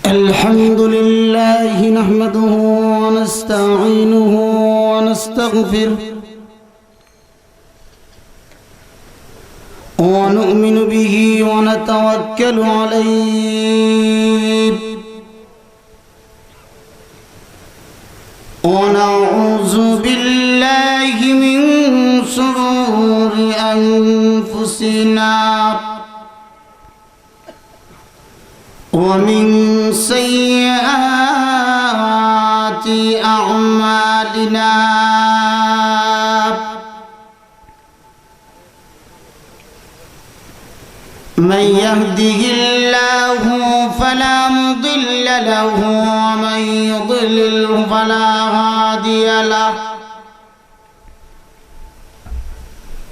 الحمد لله نحمده ونستعينه ونستغفره ونؤمن به ونتوكل عليه ونعوذ بالله من شرور أنفسنا ومن سيئات أعمالنا من يهده الله فلا مضل له ومن يضلل فلا هادي له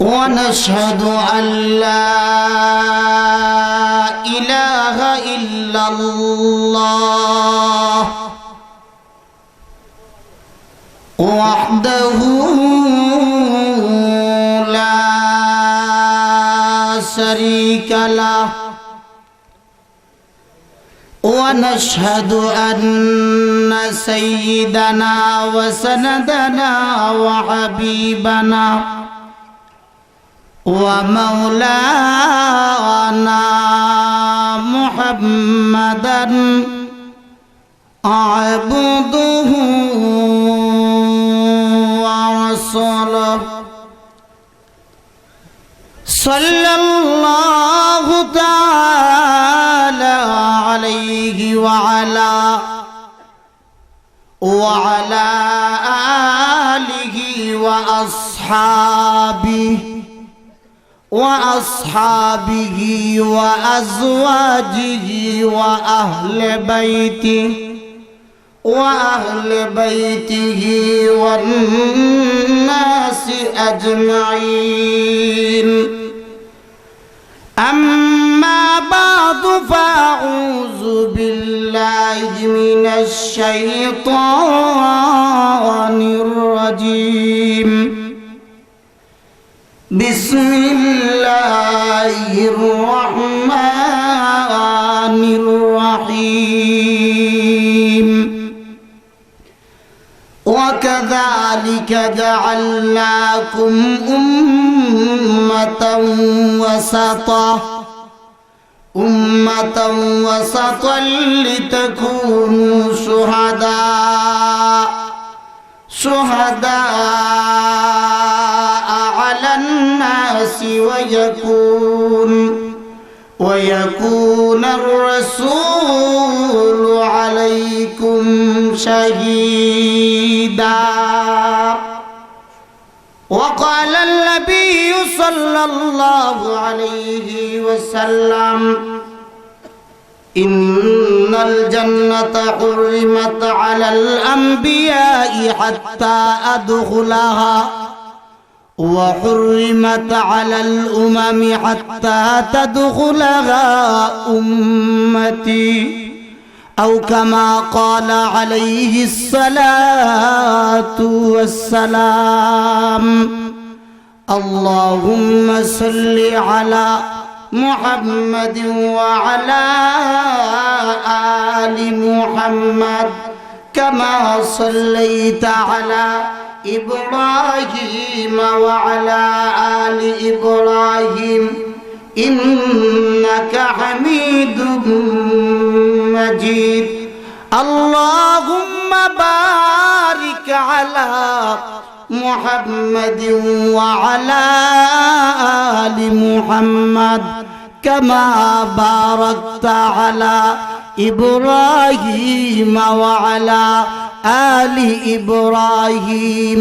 ونشهد أن لا إله إلا الله وحده لا شريك له ونشهد أن سيدنا وسندنا وحبيبنا ومولانا محمدا عبده ورسوله صلى الله تعالى عليه وعلى آله وأصحابه وأزواجه وأهل بيته والناس أجمعين أما بعد فأعوذ بالله من الشيطان الرجيم بسم الله الرحمن الرحيم وكذلك جعلناكم أمة وسطا لتكونوا شهداء على الناس ويكون الرسول عليكم شهيدا وقال النبي صلى الله عليه وسلم إن الجنة حرمت على الأنبياء حتى أدخلها وحرمت على الأمم حتى تدخلها أمتي أو كما قال عليه الصلاة والسلام اللهم صل على محمد وعلى آل محمد كما صليت على إبراهيم وعلى آل إبراهيم إنك حميد مجيد اللهم بارك على محمد وعلى آل محمد كما باركت على إبراهيم وعلى آل إبراهيم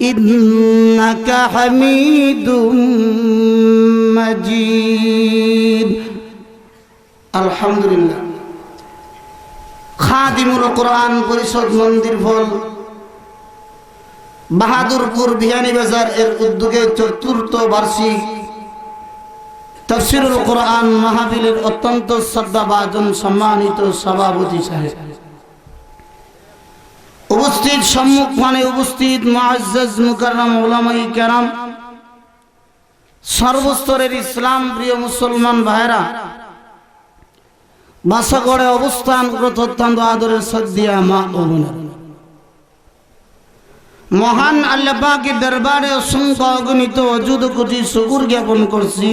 إنك حميد مجيد الحمد لله খাদিমুল কোরআন পরিষদ মন্দির ফল বাহাদুরপুর বিয়ানীবাজার এর উদ্যোগে চতুর্থ বার্ষিক তাফসীরুল কোরআন মাহফিলের অত্যন্ত শ্রদ্ধাভাজন সম্মানিত সভাপতি সাহেব, উপস্থিত সম্মুখমানে উপস্থিত মুআজ্জাজ মুকাররম উলামায়ে কেরাম, সর্বস্তরের ইসলাম প্রিয় মুসলমান ভাইরা, বাসা করে অবস্থান করত অত্যন্ত আদরের শ্রদ্ধা মা ও বোনেরা, মহান আল্লাহ পাকের দরবারে অসংখ্য অগণিত অযুত কোটি শুকর জ্ঞাপন করছি,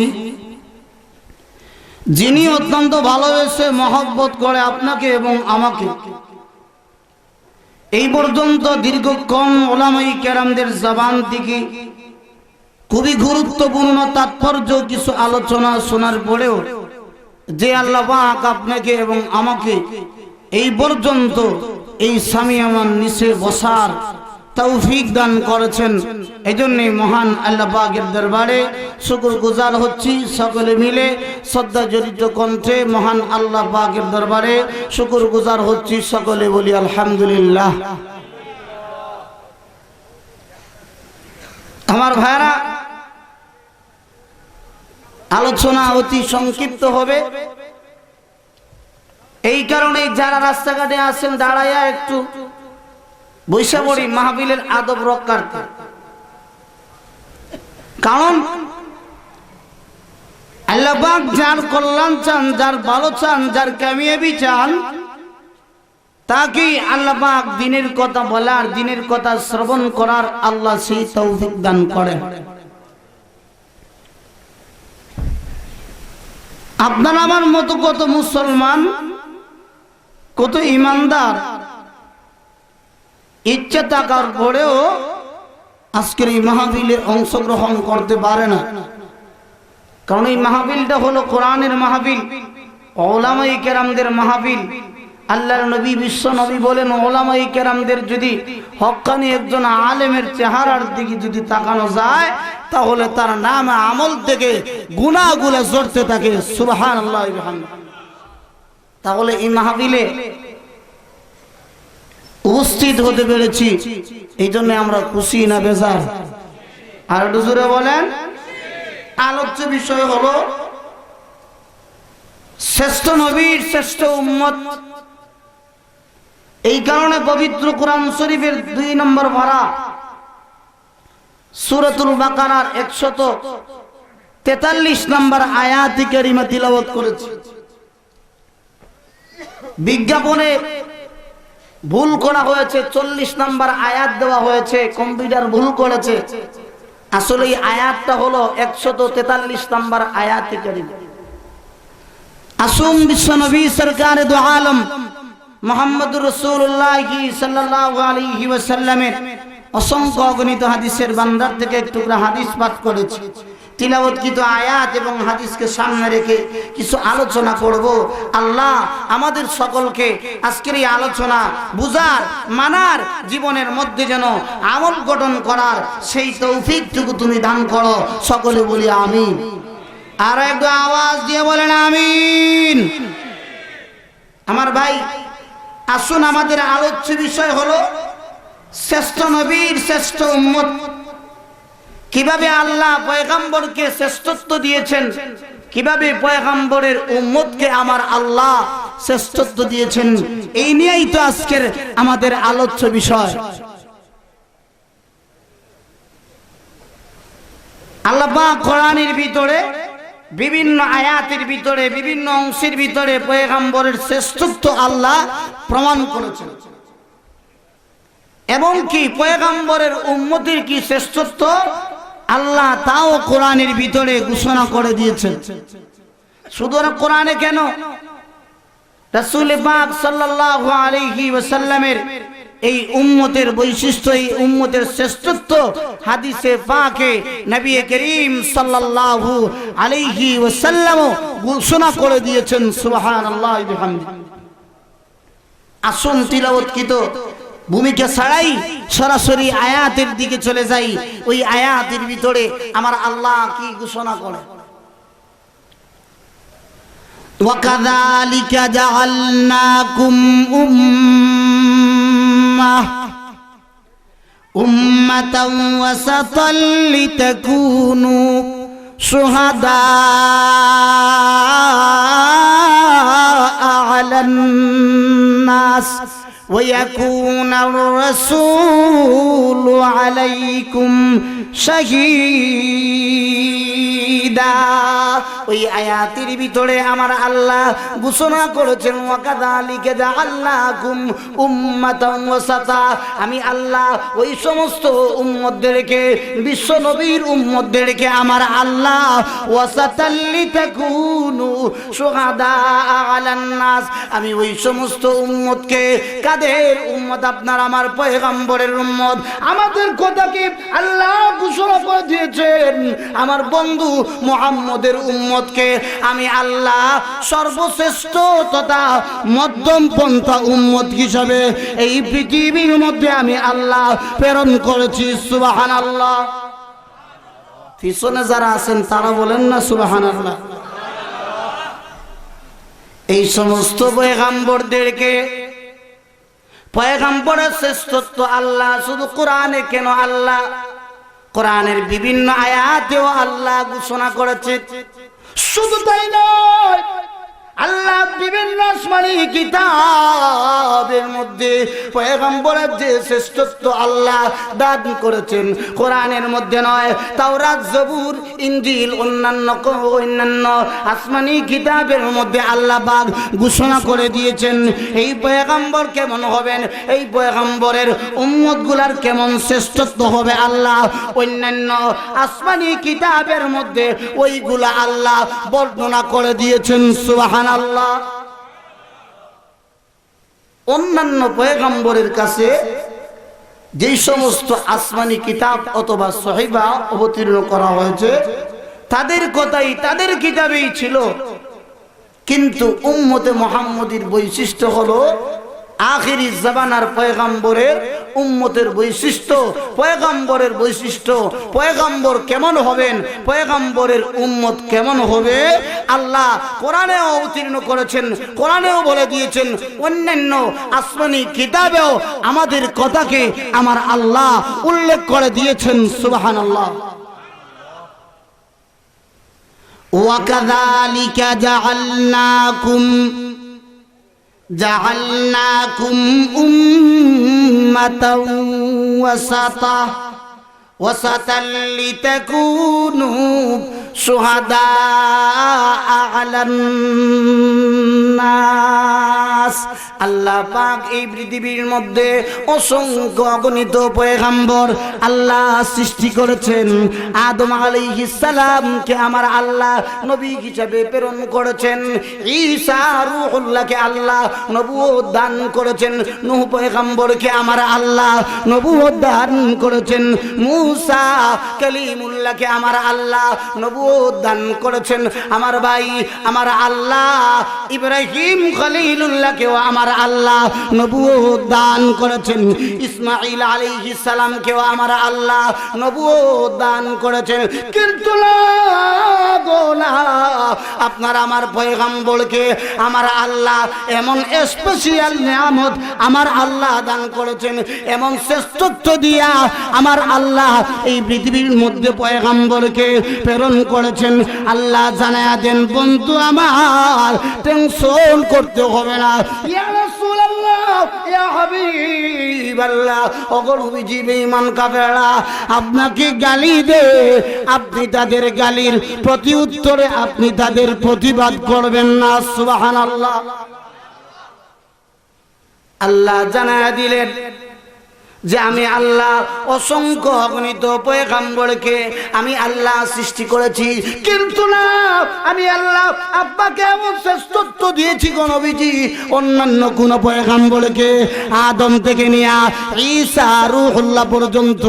যিনি অত্যন্ত ভালোবেসে মহব্বত করে আপনাকে এবং আমাকে। এই পর্যন্ত দীর্ঘক্ষণ ওলামায়ে কেরামদের জবান থেকে খুবই গুরুত্বপূর্ণ তাৎপর্য কিছু আলোচনা শোনার পরেও যে আল্লাহ পাক আপনাকে এবং আমাকে এই পর্যন্ত এই সামিয়ামান নিচে বসার তৌফিক দান করেছেন, এজন্যই মহান আল্লাহ পাকের দরবারে শুকরগুজার হচ্ছি। সকলে মিলে শ্রদ্ধা জড়িত কণ্ঠে মহান আল্লাহ পাকের দরবারে শুকরগুজার হচ্ছি। সকলে বলি আলহামদুলিল্লাহ। আমার ভাইরা, আলোচনা অতি সংক্ষিপ্ত হবে, এই কারণে যারা রাস্তাঘাটে আছেন দাঁড়াইয়া একটু বৈশা পড়ি মাহফিলের আদব রক্ষার্থে। কারণ আল্লাহ পাক যার কল্যাণ চান, যার ভালো চান, যার কামিয়াবি চান, তাকে আল্লাহ পাক দিনের কথা বলার, দিনের কথা শ্রবণ করার আল্লাহ সেই তৌফিক দান করেন। আপনার আমার মতো কত মুসলমান, কত ইমানদার ইচ্ছা থাকার পরেও আজকের এই মাহফিলে অংশগ্রহণ করতে পারে না। কারণ এই মাহফিলটা হলো কোরআনের মাহফিল, উলামায়ে কেরামদের মাহফিল। আল্লাহর নবী, বিশ্ব নবী বলেন, উলামায়ে কেরামদের যদি হক্কানি একজন আলেমের চেহারার দিকে যদি তাকানো যায়, তাহলে তার নাম আমল থেকে গুনাহগুলো ঝরতে থাকে। সুবহানাল্লাহ ওয়া বিহামদিহি। তাহলে এই মাহফিলে উপস্থিত হতে পেরেছি, এই জন্য আমরা খুশি না বেজার? আর একটু জোরে বলেন। আলোচ্য বিষয় হলো শ্রেষ্ঠ নবীর শ্রেষ্ঠ উম্মত। এই কারণে পবিত্র কোরআন শরীফের 2 নম্বর পারা সূরাতুল বাকারার 143 নম্বর আয়াত কারিমা তিলাওয়াত করেছি। বিজ্ঞাপনে ভুল করা হয়েছে, 40 নম্বর আয়াত দেওয়া হয়েছে, কম্পিউটার ভুল করেছে। আসলে এই আয়াতটা হলো 143 নম্বর আয়াত কারিমা। আসুন বিশ্বনবী সরকার দু আলম মুহাম্মদুর রাসূলুল্লাহ সাল্লাল্লাহু আলাইহি ওয়াসাল্লামের অসংখ্য অগণিত হাদিসের ভান্ডার থেকে একটু হাদিস পাঠ করেছি। তিলাওয়াতকৃত আয়াত এবং হাদিসকে সামনে রেখে কিছু আলোচনা করব। আল্লাহ আমাদের সকলকে আজকের এই আলোচনা বুঝার, মানার, জীবনের মধ্যে যেন আমল গঠন করার সেই তৌফিকটুকু তুমি দান করো। সকলে বলি আমিন। আর একটু আওয়াজ দিয়ে বলেন আমিন। আমার ভাই, আসুন, আমাদের আলোচ্য বিষয় হলো শ্রেষ্ঠ নবীর শ্রেষ্ঠ উম্মত। কিভাবে আল্লাহ পয়গম্বরকে শ্রেষ্ঠত্ব দিয়েছেন, কিভাবে পয়গম্বরের উম্মতকে আমার আল্লাহ শ্রেষ্ঠত্ব দিয়েছেন, এই নিয়েই তো আজকের আমাদের আলোচ্য বিষয়। আল্লাহ পাক কোরআনের ভিতরে বিভিন্ন আয়াতের ভিতরে, বিভিন্ন অংশের ভিতরে পয়গম্বরের শ্রেষ্ঠত্ব আল্লাহ প্রমাণ করেছেন, এবং কি পয়গম্বরের উম্মতের কি শ্রেষ্ঠত্ব আল্লাহ তাও কোরআনের ভিতরে ঘোষণা করে দিয়েছেন। শুধু কোরআনে কেন, রাসূল পাক সাল্লাল্লাহু আলাইহি ওয়াসাল্লামের এই উম্মতের বৈশিষ্ট্য, এই উম্মতের শ্রেষ্ঠত্ব হাদিসে পাকে নবী করিম সাল্লাল্লাহু আলাইহি ওয়াসাল্লাম ঘোষণা করে দিয়েছেন। সুবহানাল্লাহ ওয়া বিহামদিহি। আসুন তিলাওয়াতকৃত ভূমিকা ছাড়াই সরাসরি আয়াতের দিকে চলে যাই। ওই আয়াতের ভিতরে আমার আল্লাহ কি ঘোষণা করে? وَكَذَلِكَ جَعَلْنَاكُمْ أُمَّةً وَسَطًا لِتَكُونُوا شُهَدَاءَ عَلَى النَّاسِ وَيَكُونَ الرَّسُولُ عَلَيْكُمْ شَهِيدًا শহীদা। ওই আয়াতের ভিতরে আমার আল্লাহ ঘোষণা করেছেন ওয়াকাযালিকা জাআলনাকুম উম্মাতান ওয়াসাতা। আমি আল্লাহ ওই সমস্ত উম্মতদেরকে, বিশ্ব নবীর উম্মতদেরকে আমার আল্লাহ ওয়াসাতাল লিতাকুনু শুহাদা আলান নাস, আমি ওই সমস্ত উম্মতকে, কাদের উম্মত? আপনার আমার পয়গম্বরের উম্মত। আমাদের কথাকে আল্লাহ ঘোষণা করে দিয়েছেন আমার বন্ধু মুহাম্মদের উম্মতকে আমি আল্লাহ সর্বশ্রেষ্ঠ তথা মধ্যম পন্থা উম্মত হিসাবে এই পৃথিবীর মধ্যে আমি আল্লাহ প্রেরণ করেছি। সুবহানাল্লাহ। পিছনে যারা আছেন তারা বলেন না সুবহানাল্লাহ। এই সমস্ত পয়গম্বরদেরকে, পয়গম্বরের শ্রেষ্ঠত্ব আল্লাহ শুধু কোরআনে কেন, আল্লাহ কোরআনের বিভিন্ন আয়াতেও আল্লাহ ঘোষণা করেছে। শুধু তাই নয়, আল্লাহ বিভিন্ন আসমানী কিতাবের মধ্যে পয়গম্বরের যে শ্রেষ্ঠত্ব আল্লাহ দান করেছেন কোরআনের মধ্যে নয়, তাওরাত, জবুর, ইনজিল, অন্যান্য আসমানী কিতাবের মধ্যে আল্লাহ পাক ঘোষণা করে দিয়েছেন এই পয়গম্বর কেমন হবেন, এই পয়গম্বরের উম্মতগুলার কেমন শ্রেষ্ঠত্ব হবে। আল্লাহ অন্যান্য আসমানী কিতাবের মধ্যে ওইগুলা আল্লাহ বর্ণনা করে দিয়েছেন। সুবহানাল্লাহ। অন্যান্য পয়গম্বরের কাছে যেই সমস্ত আসমানি কিতাব অথবা সহিফা অবতীর্ণ করা হয়েছে তাদের কথাই তাদের কিতাবেই ছিল, কিন্তু উম্মতে মুহাম্মদীর বৈশিষ্ট্য হলো আখিরি জামানার পয়গম্বরের উম্মতের বৈশিষ্ট্য, পয়গম্বরের বৈশিষ্ট্য, পয়গম্বর কেমন হবেন, পয়গম্বরের উম্মত কেমন হবে আল্লাহ কোরআনেও অবতীর্ণ করেছেন, কোরআনেও বলে দিয়েছেন, অন্যান্য আসমানি কিতাবেও আমাদের কথাকে আমার আল্লাহ উল্লেখ করে দিয়েছেন। সুবহানাল্লাহ। ওয়াকাযালিকা জাআলনাকুম উম্মাতান ওয়াসাতাল লিতাকুনু শুহাদা আলান নাস। আল্লাহ পাক এই পৃথিবীর মধ্যে অসংখ্য অগণিত পয়গম্বর আল্লাহ সৃষ্টি করেছেন। আদম আলাইহিস সালামকে আমার আল্লাহ নবী হিসেবে প্রেরণ করেছেন। ঈসা রূহুল্লাহকে আল্লাহ নবুয়ত দান করেছেন। নূহ পয়গম্বরকে আমার আল্লাহ নবুয়ত দান করেছেন। মূসা কালিমুল্লাহকে আমার আল্লাহ নবুয়ত দান করেছেন। আমার ভাই আমার আল্লাহ ইব্রাহিম খলিলুল্লাহকেও আমার আল্লাহ নবুয়ত দান করেছেন। ইসমাঈল আলাইহিস সালামকেও আমার আল্লাহ নবুয়ত দান করেছেন। কিন্তু আপনার আমার পয়গম্বরকে আমার আল্লাহ এমন স্পেশাল নিয়ামত আমার আল্লাহ দান করেছেন, এমন শ্রেষ্ঠত্ব দিয়া আমার আল্লাহ এই পৃথিবীর মধ্যে পয়গম্বরকে প্রেরণ করেছেন। আল্লাহ জানায়া দেন বন্ধু আমার টেনশন করতে হবে না। ইয়া রাসূলুল্লাহ, ইয়া হাবিবাল্লাহ, ওগো নবীজি বেঈমান কাফেররা আপনাকে গালি দে, আপনি তাদের গালির প্রতি উত্তরে আপনি তাদের প্রতিবাদ করবেন না। সুবহানাল্লাহ। আল্লাহ জানায়া দিলেন যে আমি আল্লাহ অসংখ্য অগণিত পয়গম্বরকে আমি আল্লাহ সৃষ্টি করেছি, কিন্তু না আমি আল্লাহ আপনাকে এমন শ্রেষ্ঠত্ব দিয়েছি গো নবীজি অন্যান্য কোন পয়গম্বরকে আদম থেকে নিয়ে ঈসা রূহুল্লাহ পর্যন্ত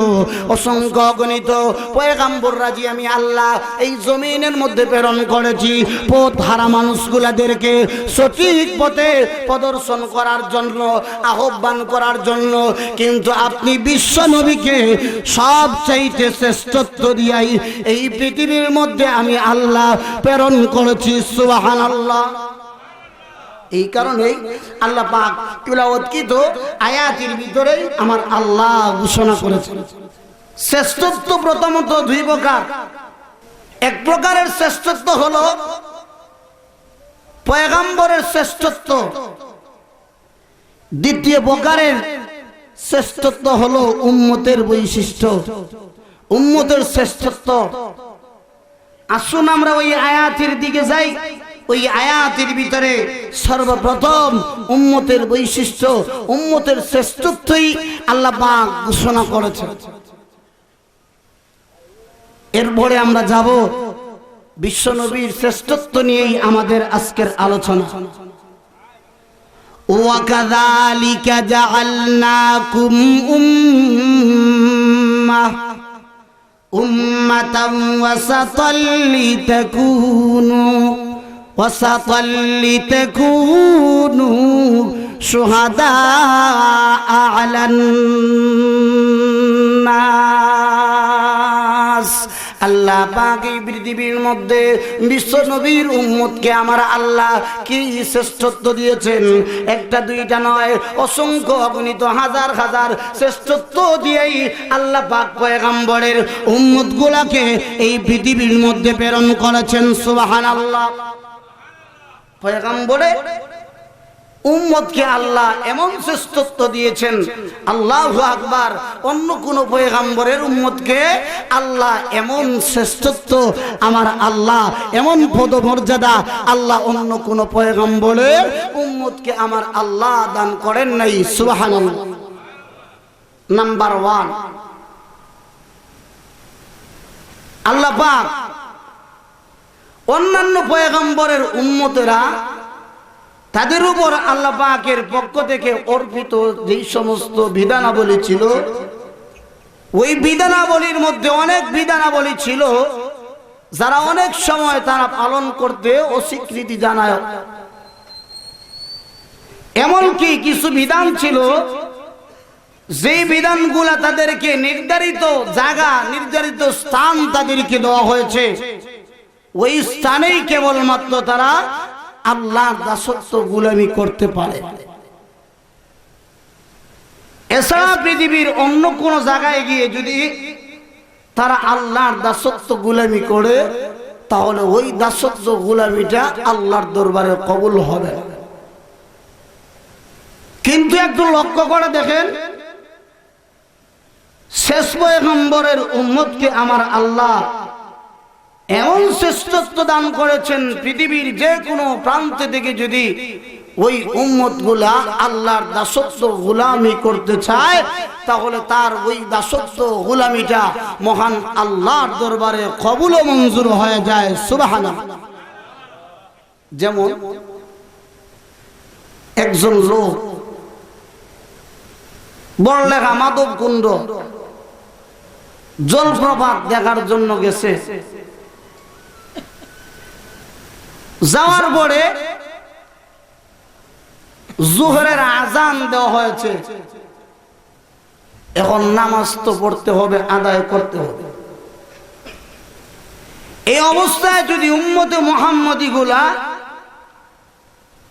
অসংখ্য অগণিত পয়গম্বররা যে আমি আল্লাহ এই জমিনের মধ্যে প্রেরণ করেছি পথ হারা মানুষগুলাদেরকে সঠিক পথে প্রদর্শন করার জন্য, আহ্বান করার জন্য। কিন্তু আপনি বিশ্ব নবীকে সবচাইতে শ্রেষ্ঠত্ব দিয়াই এই পৃথিবীর মধ্যে আমি আল্লাহ প্রেরণ করেছি। সুবহানাল্লাহ। এই কারণে আল্লাহ পাক তিলাওয়াতকৃত আয়াতের ভিতরে আমার আল্লাহ ঘোষণা করেছেন শ্রেষ্ঠত্ব প্রথমত দুই প্রকার। এক প্রকারের শ্রেষ্ঠত্ব হলো পয়গম্বরের শ্রেষ্ঠত্ব, দ্বিতীয় প্রকারের শ্রেষ্ঠত্ব হলো উম্মতের বৈশিষ্ট্য, উম্মতের শ্রেষ্ঠত্ব। আসুন আমরা ওই আয়াতের দিকে যাই। ওই আয়াতের ভিতরে সর্বপ্রথম উম্মতের বৈশিষ্ট্য, উম্মতের শ্রেষ্ঠত্বই আল্লাহ পাক ঘোষণা করেছেন। এরপরে আমরা যাব বিশ্ব নবীর শ্রেষ্ঠত্ব নিয়েই আমাদের আজকের আলোচনা। ওয়াকাযালিকা জাআলনাকুম উম্মাতান ওয়াসাতাল লিতাকুনু শুহাদা আলান নাস। আল্লাহ পাক এই পৃথিবীর মধ্যে বিশ্ব নবীর উম্মতকে আমার আল্লাহ কি শ্রেষ্ঠত্ব দিয়েছেন, একটা দুইটা নয়, অসংখ্য অগণিত হাজার হাজার শ্রেষ্ঠত্ব দিয়েই আল্লাহ পাক পয়গম্বরের উম্মতগুলোকে এই পৃথিবীর মধ্যে প্রেরণ করেছেন। সুবহানাল্লাহ। পয়গম্বরের উম্মতকে আল্লাহ এমন শ্রেষ্ঠত্ব দিয়েছেন, আল্লাহু আকবার। অন্য কোন পয়গম্বরের উম্মতকে আল্লাহ এমন শ্রেষ্ঠত্ব আমার আল্লাহ, এমন পদমর্যাদা আল্লাহ অন্য কোন পয়গম্বরের উম্মতকে আমার আল্লাহ দান করেন নাই। সুবহানাল্লাহ। নাম্বার 1, আল্লাহ পাক অন্যান্য পয়গম্বরের উম্মতেরা তাদের উপর আল্লাহ পাকের পক্ষ থেকে অর্পিত যে সমস্ত বিধানাবলী ছিল, ওই বিধানাবলীর মধ্যে অনেক বিধানাবলী ছিল যারা অনেক সময় তারা পালন করতে অস্বীকৃতি জানায়। এমনকি কিছু বিধান ছিল যে বিধানগুলা তাদেরকে নির্ধারিত জায়গা, নির্ধারিত স্থান তাদেরকে দেওয়া হয়েছে, ওই স্থানেই কেবলমাত্র তারা আল্লাহর দাসত্ব গোলামি করতে পারে। এছাড়া পৃথিবীর অন্য কোন জায়গায় গিয়ে যদি তারা আল্লাহর দাসত্ব গোলামি করে, তাহলে ওই দাসত্ব গোলামিটা আল্লাহর দরবারে কবুল হবে। কিন্তু একটু লক্ষ্য করে দেখেন, শেষ পয়গম্বরের উম্মতকে আমার আল্লাহ এমন শ্রেষ্ঠত্ব দান করেছেন, পৃথিবীর যে কোনো প্রান্ত থেকে যদি ওই উম্মতগুলা আল্লাহর দাসত্ব গোলামি করতে চায়, তাহলে তার ওই দাসত্ব গোলামিটা মহান আল্লাহর দরবারে কবুল ও মঞ্জুর হয়ে যায়। সুবহানাল্লাহ। যেমন একজন লোক বড়লেখা মাধবকুণ্ড জলপ্রপাত দেখার জন্য গেছে। যাওয়ার পরে জোহরের আজান দেওয়া হয়েছে, এখন নামাজ তো পড়তে হবে, আদায় করতে হবে। এই অবস্থায় যদি উম্মতে মুহাম্মদী গুলা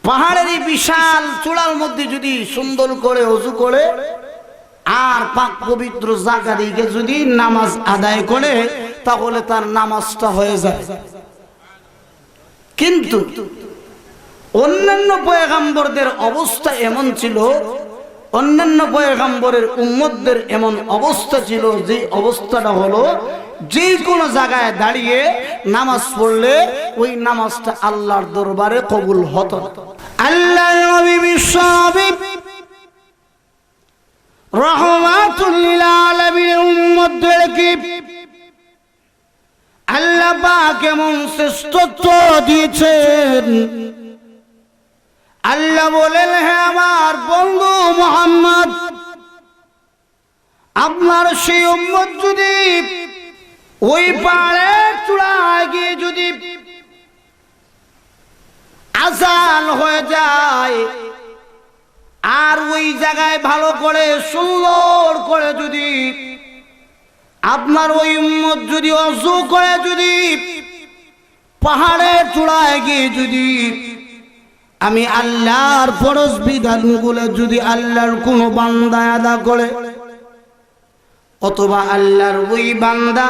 পাহাড়ের বিশাল চূড়ার মধ্যে যদি সুন্দর করে ওযু করে আর পাক পবিত্র জায়গা দিকে যদি নামাজ আদায় করে, তাহলে তার নামাজটা হয়ে যায়। কিন্তু অন্যান্য পয়গম্বরদের অবস্থা এমন ছিল, অন্যান্য পয়গম্বরের উম্মতদের এমন অবস্থা ছিল, যে অবস্থাটা হলো যে কোনো জায়গায় দাঁড়িয়ে নামাজ পড়লে ওই নামাজটা আল্লাহর দরবারে কবুল হতো। আল্লাহর নবী বিশ্বনবী রাহমাতুল লিল আলামিন উম্মতদেরকে আল্লাহ পাক এমন শ্রেষ্ঠত্ব দিয়েছেন। আল্লাহ বলেন, হে আমার বন্ধু মুহাম্মদ, আপনার সেই উম্মত যদি ওই পাহাড়ের চূড়ায় গিয়ে যদি আযান হয়ে যায়, আর ওই জায়গায় ভালো করে সুন্দর করে যদি আপনার ওই উম্মত যদি ওযু করে যদি পাহাড়ের চূড়ায় গিয়ে যদি আমি আল্লাহর ফরজ বিধানগুলো যদি আল্লাহর কোনো বান্দা আদা করে, অথবা আল্লাহর ওই বান্দা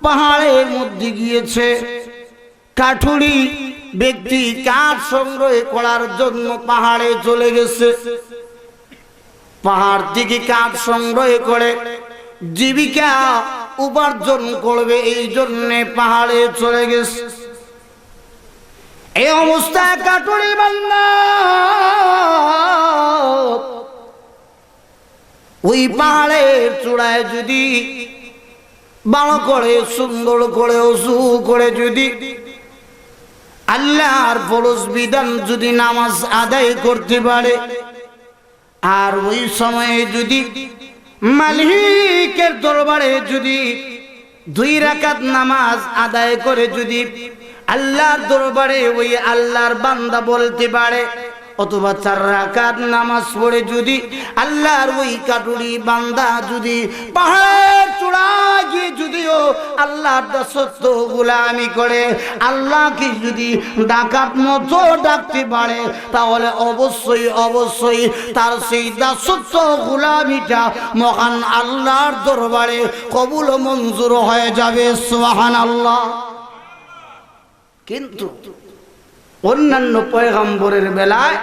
পাহাড়ের মধ্যে গিয়েছে, কাঠুরি ব্যক্তি কাঠ সংগ্রহ করার জন্য পাহাড়ে চলে গেছে, পাহাড় থেকে কাঠ সংগ্রহ করে জীবিকা উপার্জন করবে, এই জন্যে পাহাড়ে চলে গেছে। এই অবস্থায় কাটুরি বান্দা ওই পাহাড়ের চূড়ায় যদি ভালো করে সুন্দর করে ওযু করে যদি আল্লাহর ফরজ বিধান যদি নামাজ আদায় করতে পারে, আর ওই সময়ে যদি মালিকের দরবারে যদি 2 রাকাত নামাজ আদায় করে যদি আল্লাহর দরবারে ওই আল্লাহর বান্দা বলতে পারে, অথবা 4 রাকাত নামাজ পড়ে যদি আল্লাহর ওই কাটুরি বান্দা যদি পাহাড়ের চূড়ায় গিয়ে যদিও আল্লাহর দাসত্ব গোলামি করে, আল্লাহকে যদি ডাকাত মতো ডাকতে পারে, তাহলে অবশ্যই অবশ্যই তার সেই দাসত্ব গোলামিটা মহান আল্লাহর দরবারে কবুল মঞ্জুর হয়ে যাবে। সুবহানাল্লাহ। কিন্তু অন্যান্য পয়গম্বরের বেলায়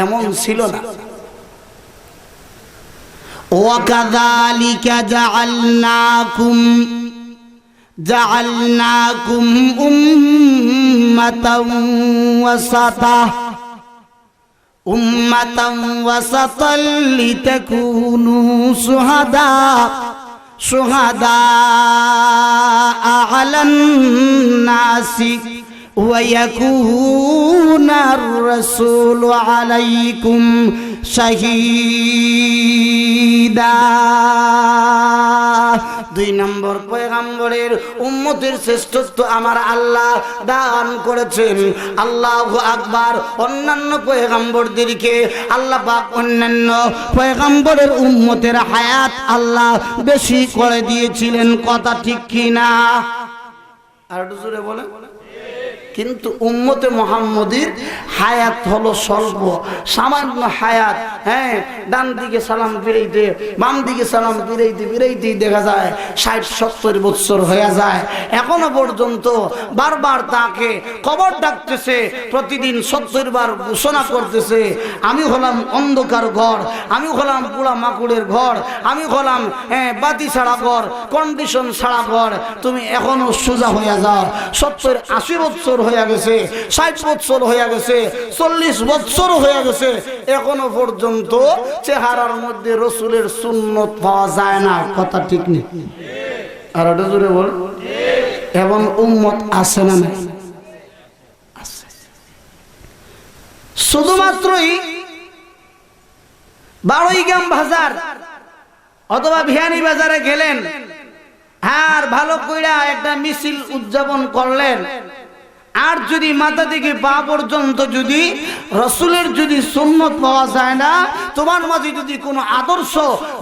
এমন ছিল না। ওয়াকাযালিকা জাআলনাকুম উম্মাতান ওয়াসাতান লিতাকুনু শুহাদা আলান নাসি ويكون الرسول عليكم شهيدا। 2 নম্বর পয়গম্বরের উম্মতের শ্রেষ্ঠত্ব আমার আল্লাহ দান করেছেন। আল্লাহু আকবার। অন্যান্য পয়গম্বরদেরকে আল্লাহ পাক অন্যান্য পয়গম্বরের উম্মতের হায়াত আল্লাহ বেশি করে দিয়েছিলেন, কথা ঠিক কি না? আর একটু জোরে বলেন। কিন্তু উম্মতে মুহাম্মদীর হায়াত হলো স্বল্প, সামান্য হায়াত। হ্যাঁ, ডান দিকে সালাম ফিরাইতে বাম দিকে সালাম ফিরাইতেই দেখা যায় 60-70 বছর হয়ে যায়। এখনো পর্যন্ত বারবার তাকে কবর ডাকতেছে, প্রতিদিন 70 বার ঘোষণা করতেছে, আমি হলাম অন্ধকার ঘর, আমি হলাম পোড়া মাকুড়ের ঘর, আমি হলাম বাতি ছাড়া ঘর, কন্ডিশন ছাড়া ঘর, তুমি এখনো সোজা হয়ে যাও। 70-80 বছর হয়ে গেছে, 60 বছর হয়ে গেছে, 40 বছর হয়ে গেছে, এখনো পর্যন্ত চেহারার মধ্যে রসুলের সুন্নত পাওয়া যায় না, কথা ঠিক নেই? আর ওটা জোরে বল। এবং উম্মত আছে না নাই? শুধুমাত্রই বারোইগ্রাম বাজার অথবা ভিয়ানি বাজারে গেলেন, আর ভালো কইরা একটা মিছিল উদযাপন করলেন, আর যদি মাথা থেকে পা পর্যন্ত যদি রসুলের যদি সুন্নত পাওয়া যায় না, তোমার মাঝে যদি কোনো আদর্শ,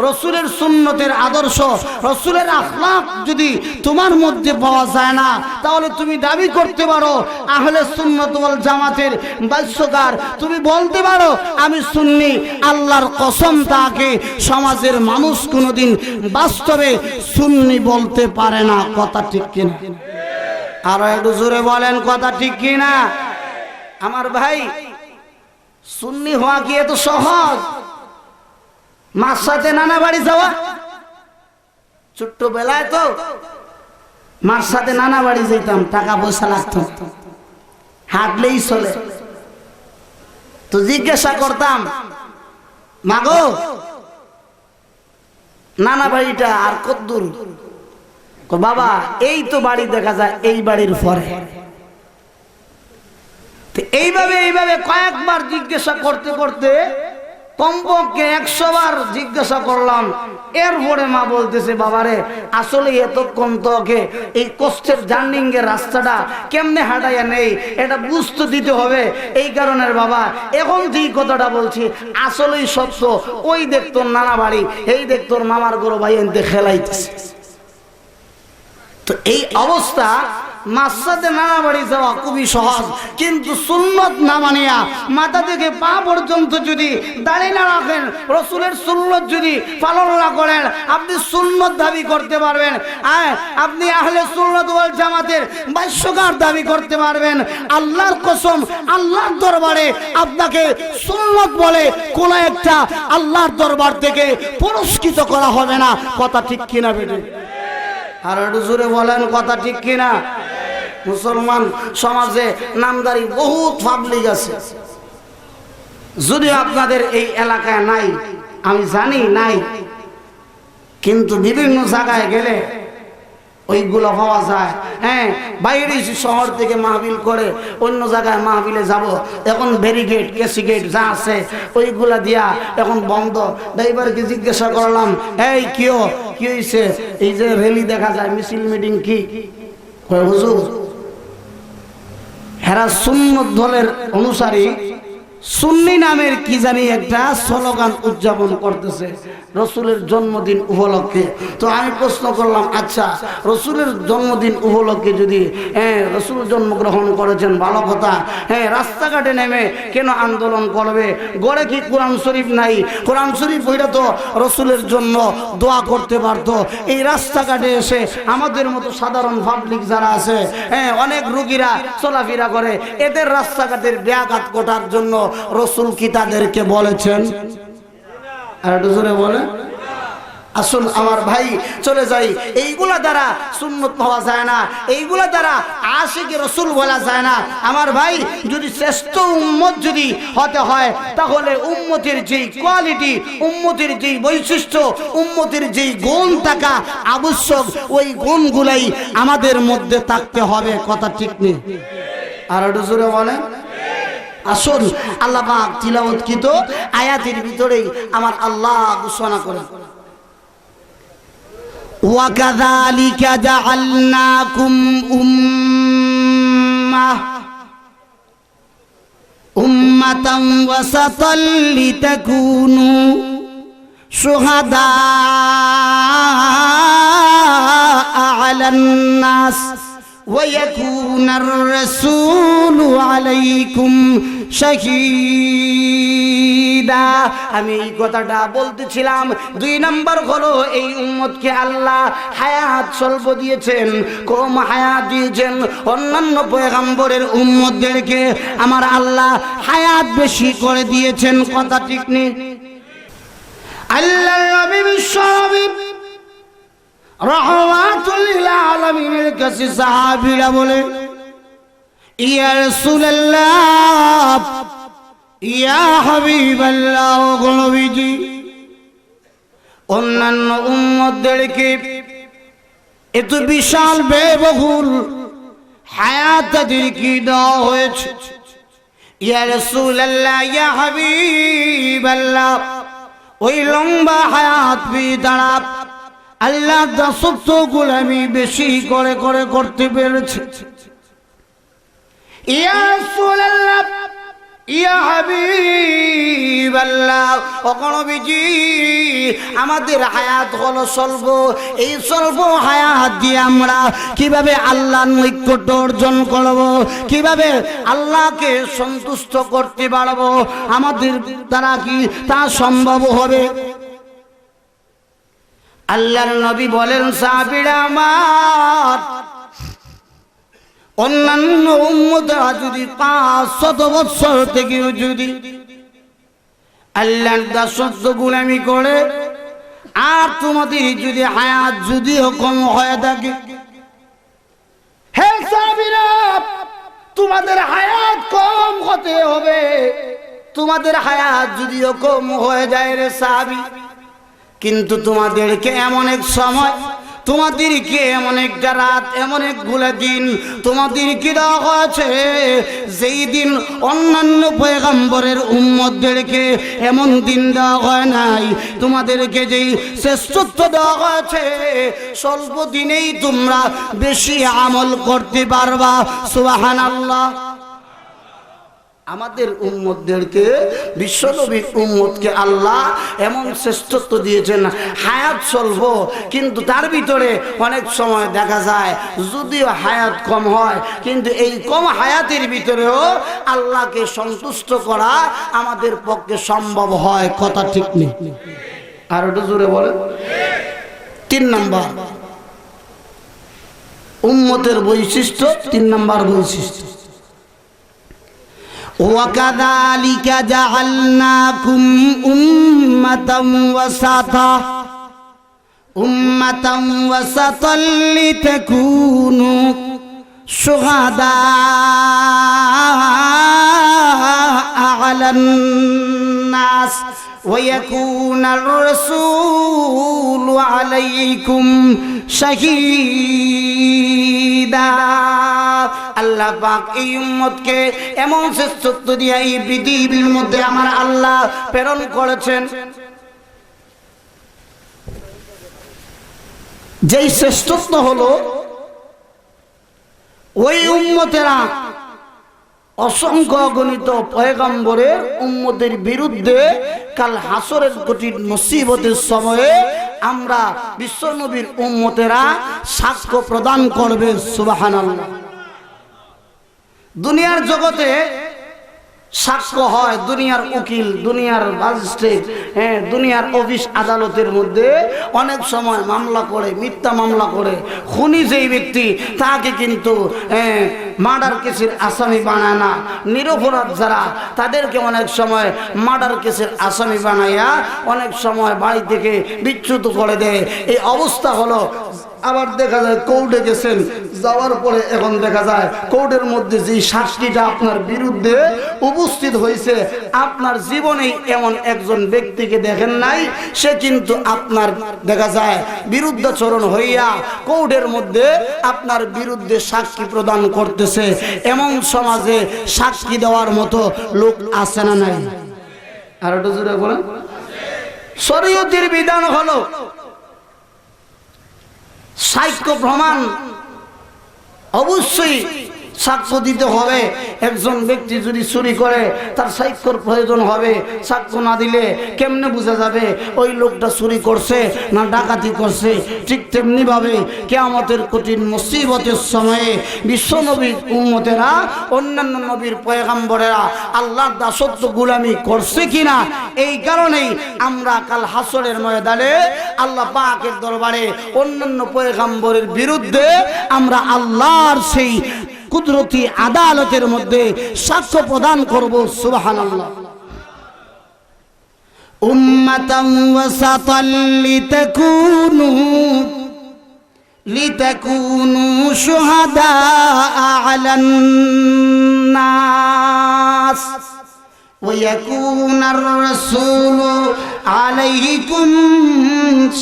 রসুলের সুন্নতের আদর্শ, রসুলের আখলাক যদি তোমার মধ্যে পাওয়া যায় না, তাহলে তুমি দাবি করতে পারো আহলে সুন্নাত ওয়াল জামাতের বাস্যকার, তুমি বলতে পারো আমি সুন্নি। আল্লাহর কসম, তাকে সমাজের মানুষ কোনোদিন বাস্তবে সুন্নি বলতে পারে না, কথা ঠিক কিনা? আরো একটু জোরে বলেন, কথা ঠিক কিনা? আমার ভাই, সুন্নি হওয়া কি এত সহজ? মার সাথে নানা বাড়ি যাওয়া, ছোট্টবেলায় তো মার সাথে নানা বাড়ি যেতাম, টাকা পয়সা লাগতো, হাঁটলেই চলে। তো জিজ্ঞাসা করতাম, মাগো নানা বাড়িটা আর কত দূর? বাবা এই তো বাড়ি দেখা যায় এই বাড়ির পরে। এইভাবে কয়েকবার জিজ্ঞাসা করতে করতে কমপক্ষে 100 বার জিজ্ঞাসা করলাম। এরপরে মা বলতেছে, বাবারে আসলে এতক্ষণ তোকে এই কষ্টের জার্নিং এর রাস্তাটা কেমনে হাঁটাইয়া নেই এটা বুঝতে দিতে হবে। এই কারণে বাবা এখন যে কথাটা বলছি আসলেই সত্য। ওই দেখ তোর নানা বাড়ি, এই দেখ তোর মামার গরু ভাই এনতে খেলাইতেছে। তো এই অবস্থা, মাসাতে নানা বাড়ি যাওয়া খুবই সহজ, কিন্তু সুন্নত না মানিয়া মাথা থেকে পা পর্যন্ত যদি দাঁড়িয়ে না রাখেন, রসুলের সুন্নত যদি পালন না করেন, আপনি সুন্নত দাবি করতে পারবেন, আপনি আহলে সুন্নাত ওয়াল জামাতের ভাষ্যকার দাবি করতে পারবেন। আল্লাহর কসম, আল্লাহর দরবারে আপনাকে সুন্নত বলে কোন একটা আল্লাহর দরবার থেকে পুরস্কৃত করা হবে না, কথা ঠিক কিনা বেটে? আর একটু জোরে বলেন, কথা ঠিক কিনা? মুসলমান সমাজে নামদারি বহুত পাবলিক আছে, যদিও আপনাদের এই এলাকায় নাই, আমি জানি নাই, কিন্তু বিভিন্ন জায়গায় গেলে ওইগুলো পাওয়া যায়। হ্যাঁ, বাইরে শহর থেকে মাহফিল করে অন্য জায়গায় মাহফিলে যাব, এখন ব্যারিকেড কেসিগেট যা আছে ওইগুলা দিয়া এখন বন্ধ। ড্রাইভারকে জিজ্ঞাসা করলাম, এই কি হয়েছে, এই যে র্যালি দেখা যায়, মিছিল মিটিং কি? হুজুর হেরা সুন্নত দলের অনুসারী সুন্নি নামের কি জানি একটা স্লোগান উদযাপন করতেছে রসুলের জন্মদিন উপলক্ষে। তো আমি প্রশ্ন করলাম, আচ্ছা রসুলের জন্মদিন উপলক্ষে যদি রসুল জন্মগ্রহণ করেছেন ভালো কথা, রাস্তাঘাটে নেমে কেন আন্দোলন করবে? গড়ে কি কোরআন শরীফ নাই? কোরআন শরীফ ওইটা তো রসুলের জন্য দোয়া করতে পারতো। এই রাস্তাঘাটে এসে আমাদের মতো সাধারণ পাবলিক যারা আছে, অনেক রুগীরা চলাফেরা করে, এদের রাস্তাঘাটের ব্যাঘাত ঘটার জন্য রসুল কি তাদেরকে বলেছেন? আর একটু জোরে বলে। আসুন আমার ভাই, চলে যাই। এইগুলা দ্বারা সুন্নত পাওয়া যায় না, এইগুলা দ্বারা আশিকে রসুল বলা যায় না। আমার ভাই, যদি শ্রেষ্ঠ উম্মত যদি হতে হয়, তাহলে উম্মতের যেই কোয়ালিটি, উম্মতের যেই বৈশিষ্ট্য, উম্মতের যেই গুণ থাকা আবশ্যক, ওই গুণগুলাই আমাদের মধ্যে থাকতে হবে। কথা ঠিক নেই? আর একটু জোরে বলে। আসুন আল্লাহ পাক তিলাওয়াতকৃত আয়াতের ভিতরেই আমার আল্লাহ ঘোষণা করেন, ওয়াকাযালিকা জাআলনাকুম উম্মাতান ওয়াসাতাল লিতাকুনু শুহাদা আলান নাস وَيَكُونَ الرَّسُولُ عَلَيْكُمْ شَهِيدًا। আমি এই কথাটা বলতেছিলাম। 2 নম্বর হলো, এই উম্মতকে আল্লাহ হায়াত স্বল্প দিয়েছেন, কম হায়াত দিয়েছেন। অন্যান্য পয়গম্বরের উম্মতদেরকে আমার আল্লাহ হায়াত বেশি করে দিয়েছেন। কথা ঠিক নেই? আল্লাহর নবী বিশ্বনবী রাহমাতুল লিল আলামিনের কাছে সাহাবীরা বলে, ইয়া রাসূলুল্লাহ, ইয়া হাবিবাল্লাহ, ও নবীজি, অন্যান্য উম্মতদেরকে এত বিশাল ব্যয়বহুল হায়াত তাদেরকে দেওয়া হয়েছে। ইয়া রাসূলুল্লাহ, ইয়া হাবিবাল্লাহ, ওই লম্বা হায়াত দ্বারা আল্লাহ দাসত্ব গোলামি বেশি করে করে করতে পেরেছে। ইয়া রাসূলুল্লাহ, ইয়া হাবিবাল্লাহ, ও নবীজি, আমাদের হায়াত হলো স্বল্প। এই স্বল্প হায়াত দিয়ে আমরা কিভাবে আল্লাহর নৈকট্য অর্জন করব, কিভাবে আল্লাহকে সন্তুষ্ট করতে পারবো, আমাদের দ্বারা কি তা সম্ভব হবে? আল্লাহর নবী বলেন, সাহাবীরা আমার, অন্যান্য উম্মতরা যদি 500 বছর থেকেও যদি আল্লাহর দাসত্ব গোলামি করে, আর তোমাদের যদি হায়াত যদিও কম হয়ে থাকে, হে সাহাবীরা, তোমাদের হায়াত কম হতে হবে। তোমাদের হায়াত যদিও কম হয়ে যায় রে সাহাবী, কিন্তু তোমাদেরকে এমন এক সময়, তোমাদেরকে এমন একটা রাত, এমন একগুলো দিন তোমাদেরকে দেওয়া হয়েছে, যেই দিন অন্যান্য পয়গম্বরের উম্মতদেরকে এমন দিন দেওয়া হয় নাই। তোমাদেরকে যেই শ্রেষ্ঠত্ব দেওয়া হয়েছে, স্বল্প দিনেই তোমরা বেশি আমল করতে পারবা। সুবহানাল্লাহ। আমাদের উম্মতদেরকে, বিশ্বনবীর উম্মতকে আল্লাহ এমন শ্রেষ্ঠত্ব দিয়েছেন, হায়াত স্বল্প, কিন্তু তার ভিতরে অনেক সময় দেখা যায় যদিও হায়াত কম হয়, কিন্তু এই কম হায়াতের ভিতরেও আল্লাহকে সন্তুষ্ট করা আমাদের পক্ষে সম্ভব হয়। কথা ঠিক নেই? আর একটু জোরে বলে। 3 নম্বর উম্মতের বৈশিষ্ট্য, 3 নম্বর বৈশিষ্ট্য, وَكَذَلِكَ جَعَلْنَاكُمْ أُمَّةً وَسَطًا উম্মাতাম ওয়াসাতাল লিতাকুনু শুহাদা আলান নাস ويكون الرسول عليكم شهيدا আল্লাহ পাক এই উম্মতকে এমন শ্রেষ্ঠত্ব দিয়ে এই পৃথিবীর মধ্যে আমার আল্লাহ প্রেরণ করেছেন, যেই শ্রেষ্ঠত্ব হলো ওই উম্মতেরা অসংখ্য অগণিত পয়গম্বরের উম্মতের বিরুদ্ধে কাল হাসরের কঠিন মুসিবতের সময়ে আমরা বিশ্বনবীর উম্মতেরা সাক্ষ্য প্রদান করবে। সুবহানাল্লাহ। দুনিয়ার জগতে সাক্ষ্য হয় দুনিয়ার উকিল, দুনিয়ার ম্যাজিস্ট্রেট, দুনিয়ার অফিস আদালতের মধ্যে অনেক সময় মামলা করে, মিথ্যা মামলা করে। খুনি যেই ব্যক্তি তাকে কিন্তু মার্ডার কেসের আসামি বানায় না, নিরপরাধ যারা তাদেরকে অনেক সময় মার্ডার কেসের আসামি বানাইয়া অনেক সময় বাড়ি থেকে বিচ্যুত করে দেয়। এই অবস্থা হলো। আবার দেখা যায় কোর্টে গেছেন, যাওয়ার পরে এখন দেখা যায় কোর্টের মধ্যে যে সাক্ষীটা আপনার বিরুদ্ধে উপস্থিত হয়েছে, আপনার জীবনেই এমন একজন ব্যক্তিকে দেখেন নাই, সে কিন্তু আপনার দেখা যায় বিরুদ্ধাচরণ হইয়া কোর্টের মধ্যে আপনার বিরুদ্ধে সাক্ষী প্রদান করতেছে। এমন সমাজে সাক্ষী দেওয়ার মতো লোক আছে না নাই? আর একটু জোরে বলেন। শরীয়তের বিধান হলো সাক্ষ্য প্রমাণ অবশ্যই সাক্ষ্য দিতে হবে। একজন ব্যক্তি যদি চুরি করে তার সাক্ষ্যর প্রয়োজন হবে। সাক্ষ্য না দিলে কেমনে বোঝা যাবে ওই লোকটা চুরি করছে না ডাকাতি করছে? ঠিক তেমনি ভাবে কিয়ামতের কঠিন মুসিবতের সময়ে বিশ্বনবীর উম্মতেরা অন্যান্য নবীর পয়গম্বরেরা আল্লাহর দাসত্ব গোলামি করছে কিনা, এই কারণেই আমরা কাল হাসরের ময়দানে আল্লাহ পাকের দরবারে অন্যান্য পয়গম্বরের বিরুদ্ধে আমরা আল্লাহর সেই কুদরতি আদালতের মধ্যে সাক্ষ্য প্রদান করব। সুবহানাল্লাহ। উম্মাতান ওয়াসাতাল লিতাকুনু শুহাদা আলান নাস ويكون الرسول عليكم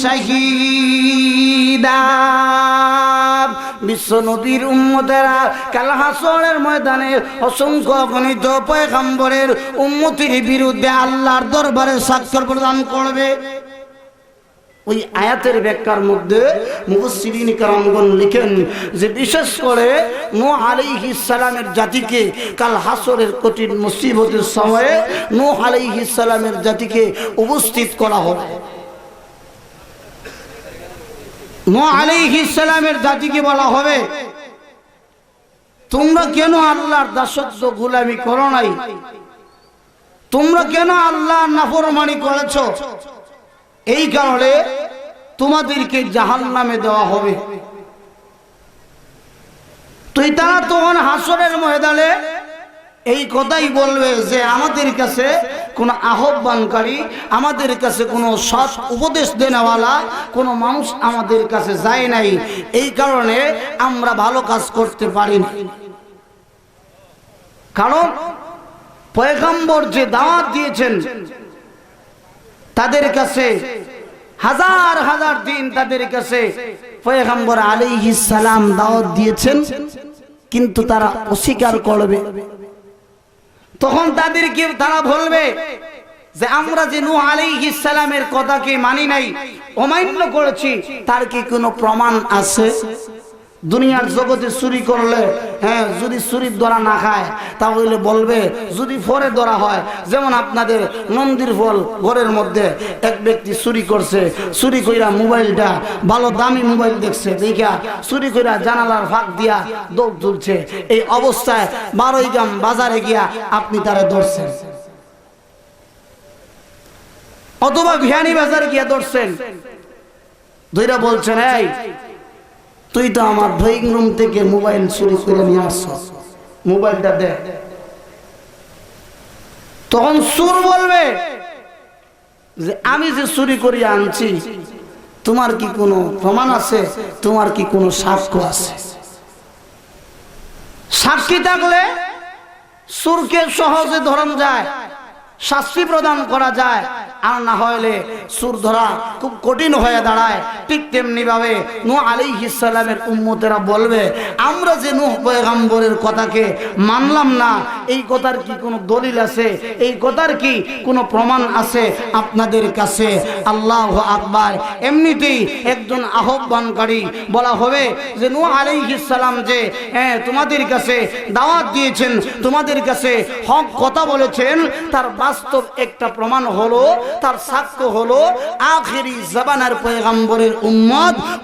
شهيدا। বিশ্বনবীর উম্মতেরা কাল হাসরের ময়দানে অসংখ্য অগণিত পয়গম্বরের উম্মতির বিরুদ্ধে আল্লাহর দরবারে সাক্ষ্য প্রদান করবে। ওই আয়াতের ব্যাখ্যার মধ্যে মুফাসসিরিন কেরামগণ লিখেন যে বিশেষ করে নূহ আলাইহিস সালামের জাতিকে কাল হাসরের কঠিন মুসিবতের সময়ে নূহ আলাইহিস সালামের জাতিকে উপস্থিত করা হবে। নূহ আলাইহিস সালামের জাতিকে বলা হবে, তোমরা কেন আল্লাহর দাসত্ব গোলামি করো নাই? তোমরা কেন আল্লাহর নাফরমানি করেছো? এই কারণে তোমাদেরকে জাহান্নামে দেওয়া হবে। তুই তারা তখন হাসরের ময়দানে এই কথাই বলবে যে আমাদের কাছে কোন আহ্বানকারী, আমাদের কাছে কোনো সৎ উপদেশ দেনেওয়ালা কোনো মানুষ আমাদের কাছে যায় নাই, এই কারণে আমরা ভালো কাজ করতে পারি না। কারণ পয়গম্বর যে দাওয়াত দিয়েছেন তাদের কাছে হাজার হাজার দিন তাদের কাছে পয়গম্বর আলাইহিস সালাম দাওয়াত দিয়েছেন, কিন্তু তারা অস্বীকার করবে। তখন তাদেরকে তারা বলবে যে আমরা যে নূহ আলাইহিস সালামের কথাকে মানি নাই, অমান্য করেছি, তার কি কোনো প্রমাণ আছে? দুনিয়ার জগতে চুরি করলে যদি চুরির ধরা না খায় তাহলে বলবে যদি পরে ধরা হয়। যেমন আপনাদের মন্দির ফল ঘরের মধ্যে এক ব্যক্তি চুরি করছে, চুরি কইরা মোবাইলটা ভালো দামি মোবাইল দেখছে, দেখা চুরি কইরা জানালার ফাঁক দিয়া দৌড় তুলছে। এই অবস্থায় 12 গ্রাম বাজারে গিয়া আপনি তারে ধরছেন, অথবা ভিয়ানি বাজারে গিয়া ধরছেন, ধইরা বলছেন এই তুই তো আমার ড্রয়িং রুম থেকে মোবাইল চুরি করে নিয়ে আসছ, মোবাইলটা দে। তখন চোর বলবে যে আমি যে চুরি করে আনছি তোমার কি কোনো প্রমাণ আছে? তোমার কি কোনো সাক্ষ্য আছে? সাক্ষী থাকলে সুরকে সহজে ধরন যায়, শাস্তি প্রদান করা যায়, আর না হলে সুর ধরা খুব কঠিন হয়ে দাঁড়ায়। ঠিক তেমনি ভাবে নূহ আলাইহিস সালামের উম্মতেরা বলবে, আমরা যে নূহ পয়গম্বরের কথাকে মানলাম না, এই কথার কি কোনো দলিল আছে? এই কথার কি কোনো প্রমাণ আছে আপনাদের কাছে? আল্লাহু আকবার। এমনিতেই একজন আহ্বানকারী বলা হবে যে নূহ আলাইহিস সালাম যে তোমাদের কাছে দাওয়াত দিয়েছেন, তোমাদের কাছে হক কথা বলেছেন, তার বাস্তব একটা প্রমাণ হলো, তার সাক্ষ্য হলো আখিরি জামানার পয়গম্বরের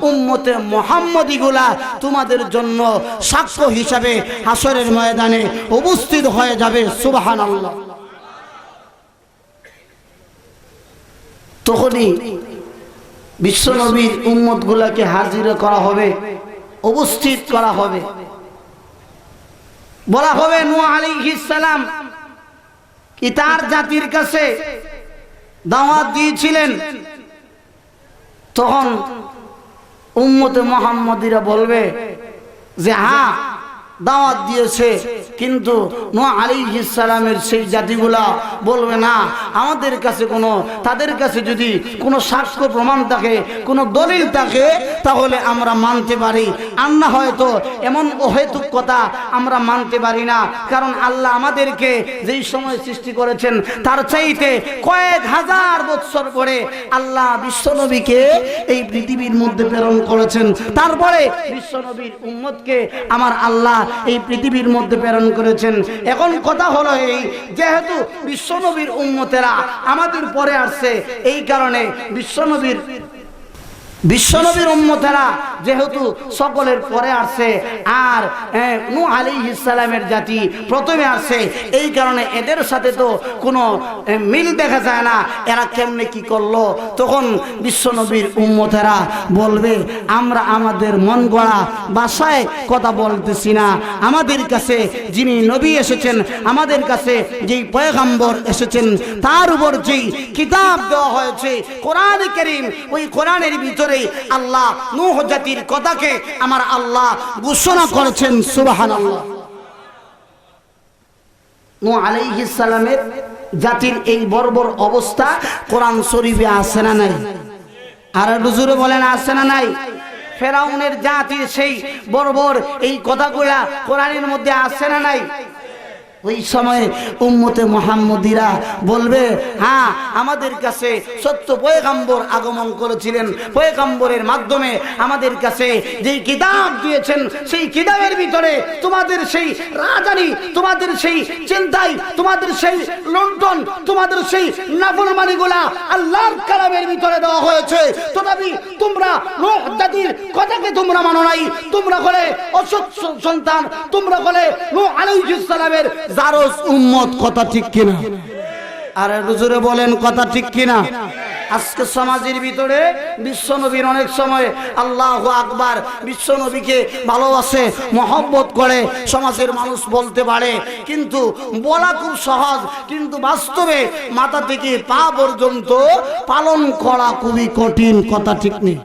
উম্মতে মুহাম্মদীগুলা তোমাদের জন্য সাক্ষ্য হিসাবে হাসরের ময়দানে উপস্থিত হয়ে যাবে। সুবহানাল্লাহ। তখনই বিশ্বনবীর উম্মতগুলাকে হাজির করা হবে, উপস্থিত করা হবে, বলা হবে নূহ আলাইহিস সালাম কি তার জাতির কাছে দাওয়াত দিয়েছিলেন? তখন উম্মতে মুহাম্মদীরা বলবে যে হ্যাঁ দাওয়াত দিয়েছে, কিন্তু নূহ আলাইহিস সালামের সেই জাতিগুলা বলবে না, আমাদের কাছে কোনো, তাদের কাছে যদি কোনো সাক্ষ্য প্রমাণ থাকে, কোনো দলিল থাকে, তাহলে আমরা মানতে পারি, আর না হয়তো এমন অহেতুক কথা আমরা মানতে পারি না। কারণ আল্লাহ আমাদেরকে যেই সময় সৃষ্টি করেছেন তার চাইতে কয়েক হাজার বছর পরে আল্লাহ বিশ্বনবীকে এই পৃথিবীর মধ্যে প্রেরণ করেছেন। তারপরে বিশ্বনবীর উম্মতকে আমার আল্লাহ এই পৃথিবীর মধ্যে প্রেরণ করেছেন। এখন কথা হলো এই, যেহেতু বিশ্বনবীর উম্মতেরা আমাদের পরে আসছে, এই কারণে বিশ্বনবীর উম্মতেরা যেহেতু সকলের পরে আসছে, আর নূহ আলাইহিস সালামের জাতি প্রথমে আসছে, এই কারণে এদের সাথে তো কোনো মিল দেখা যায় না, এরা কেমনে কি করলো? তখন বিশ্বনবীর উম্মতেরা বলবে, আমরা আমাদের মন গড়া ভাষায় কথা বলতেছি না, আমাদের কাছে যিনি নবী এসেছেন, আমাদের কাছে যেই পয়গম্বর এসেছেন, তার উপর যেই কিতাব দেওয়া হয়েছে কোরআন কারীম, ওই কোরআনের ভিতরে আল্লাহ নূহ জাতির কথাকে আমার আল্লাহ ঘোষণা করেছেন। সুবহানাল্লাহ। নূহ আলাইহিস সালামের জাতির এই বর্বর অবস্থা কোরআন শরীফে আছে না নাই? আর হুজুরে বলেন আছে না নাই? ফেরাউনের জাতির সেই বর্বর এই কথাগুলা কোরআনের মধ্যে আছে না নাই? ওই সময় উম্মতে মুহাম্মদীরা বলবে, হ্যাঁ আমাদের কাছে সত্য পয়গম্বর আগমন করেছিলেন, পয়গম্বরের মাধ্যমে আমাদের কাছে যেই কিতাব দিয়েছেন, সেই কিতাবের ভিতরে তোমাদের সেই রাজানি, তোমাদের সেই চিন্তাই, তোমাদের সেই লুণ্ঠন, তোমাদের সেই নাফরমানিগুলা আল্লাহর কালামের ভিতরে দেওয়া হয়েছে। তথাপি তোমরা নূহ জাতির কথাকে তোমরা মানো নাই, তোমরা বলে অসৎ সন্তান, তোমরা বলে নূহ আলাইহিস সালামের জারজ উম্মত। কথা ঠিক কিনা? আর হুজুরে বলেন কথা ঠিক কিনা? আজকে সমাজের ভিতরে বিশ্বনবীর অনেক সময় আল্লাহু আকবার, বিশ্বনবীকে ভালোবাসে, মহব্বত করে সমাজের মানুষ বলতে পারে, কিন্তু বলা খুব সহজ, কিন্তু বাস্তবে মাথা থেকে পা পর্যন্ত পালন করা খুবই কঠিন। কথা ঠিক নেই?